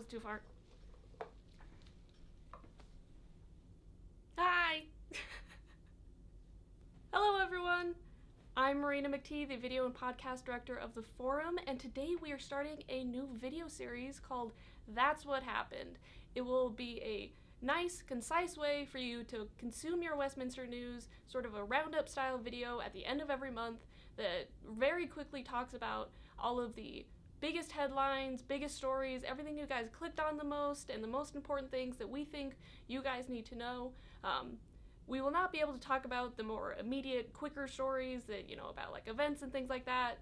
was too far. Hi! Hello everyone! I'm Marina McTee, the video and podcast director of the forum, and today we are starting a new video series called That's What Happened. It will be a nice, concise way for you to consume your Westminster news, sort of a roundup style video at the end of every month that very quickly talks about all of the biggest headlines, biggest stories, everything you guys clicked on the most, and the most important things that we think you guys need to know. We will not be able to talk about the more immediate, quicker stories that, about like events and things like that,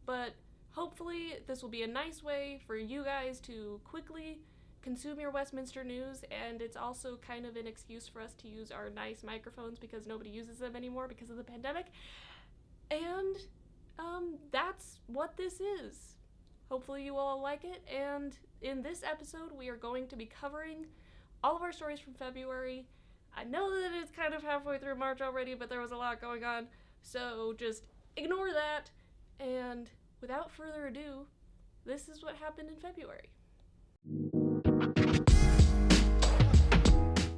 but hopefully this will be a nice way for you guys to quickly consume your Westminster news, and it's also kind of an excuse for us to use our nice microphones because nobody uses them anymore because of the pandemic. And that's what this is. Hopefully you all like it, and in this episode we are going to be covering all of our stories from February. I know that it's kind of halfway through March already, but there was a lot going on, so just ignore that, and without further ado, this is what happened in February.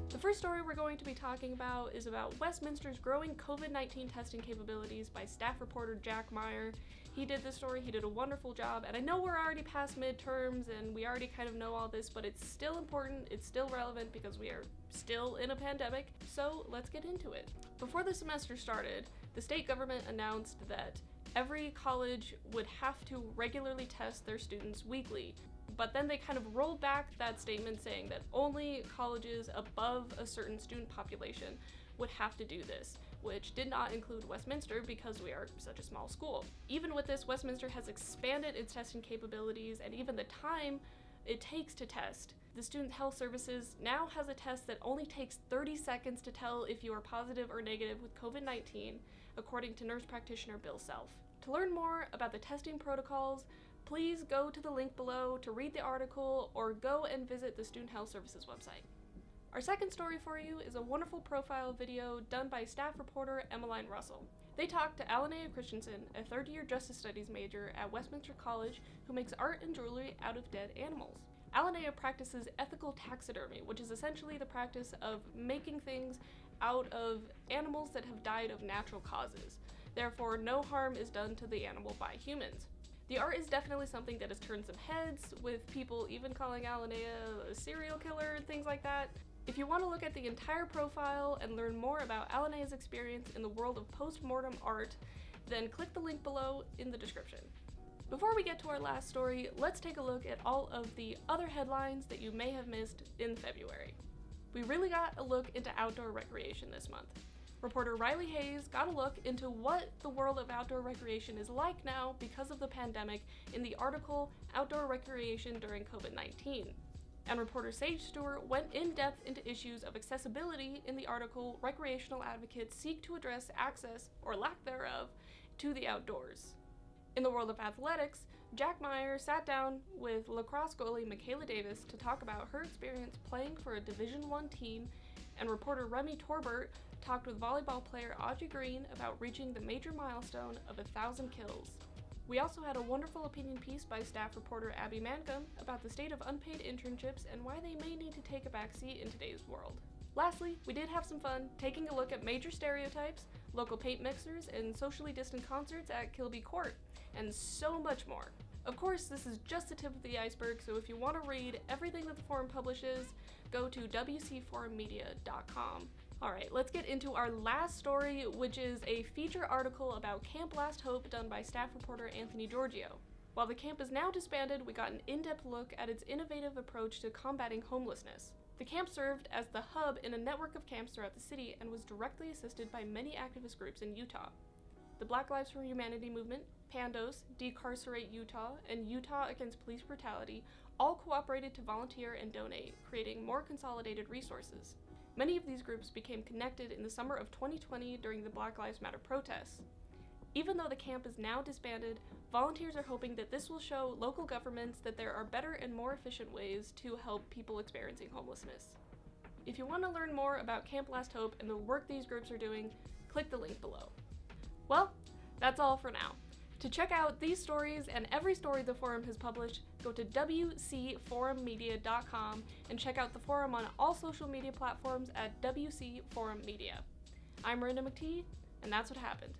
The first story we're going to be talking about is about Westminster's growing COVID-19 testing capabilities by staff reporter Jack Meyer. He did this story, he did a wonderful job, and I know we're already past midterms and we already kind of know all this, but it's still important, it's still relevant because we are still in a pandemic, so let's get into it. Before the semester started, the state government announced that every college would have to regularly test their students weekly. But then they kind of rolled back that statement saying that only colleges above a certain student population would have to do this, which did not include Westminster because we are such a small school. Even with this, Westminster has expanded its testing capabilities and even the time it takes to test. The Student Health Services now has a test that only takes 30 seconds to tell if you are positive or negative with COVID-19, according to nurse practitioner Bill Self. To learn more about the testing protocols, please go to the link below to read the article or go and visit the Student Health Services website. Our second story for you is a wonderful profile video done by staff reporter Emmeline Russell. They talked to Alanea Christensen, a third-year Justice Studies major at Westminster College who makes art and jewelry out of dead animals. Alanea practices ethical taxidermy, which is essentially the practice of making things out of animals that have died of natural causes. Therefore, no harm is done to the animal by humans. The art is definitely something that has turned some heads, with people even calling Alanea a serial killer and things like that. If you want to look at the entire profile and learn more about Alanea's experience in the world of post-mortem art, then click the link below in the description. Before we get to our last story, let's take a look at all of the other headlines that you may have missed in February. We really got a look into outdoor recreation this month. Reporter Riley Hayes got a look into what the world of outdoor recreation is like now because of the pandemic in the article Outdoor Recreation During COVID-19. And reporter Sage Stewart went in depth into issues of accessibility in the article Recreational Advocates Seek to Address Access, or Lack thereof, to the Outdoors. In the world of athletics, Jack Meyer sat down with Lacrosse goalie Michaela Davis to talk about her experience playing for a Division I team, and reporter Remy Torbert talked with volleyball player Audrey Green about reaching the major milestone of 1,000 kills. We also had a wonderful opinion piece by staff reporter Abby Mancom about the state of unpaid internships and why they may need to take a backseat in today's world. Lastly, we did have some fun taking a look at major stereotypes, local paint mixers, and socially distant concerts at Kilby Court, and so much more. Of course, this is just the tip of the iceberg, so if you want to read everything that the forum publishes, go to wcforummedia.com. Alright, let's get into our last story, which is a feature article about Camp Last Hope done by staff reporter Anthony Giorgio. While the camp is now disbanded, we got an in-depth look at its innovative approach to combating homelessness. The camp served as the hub in a network of camps throughout the city and was directly assisted by many activist groups in Utah. The Black Lives for Humanity movement, Pandos, Decarcerate Utah, and Utah Against Police Brutality all cooperated to volunteer and donate, creating more consolidated resources. Many of these groups became connected in the summer of 2020 during the Black Lives Matter protests. Even though the camp is now disbanded, volunteers are hoping that this will show local governments that there are better and more efficient ways to help people experiencing homelessness. If you want to learn more about Camp Last Hope and the work these groups are doing, click the link below. Well, that's all for now. To check out these stories and every story the forum has published, go to wcforummedia.com and check out the forum on all social media platforms at WC Forum Media. I'm Marina McTee, and that's what happened.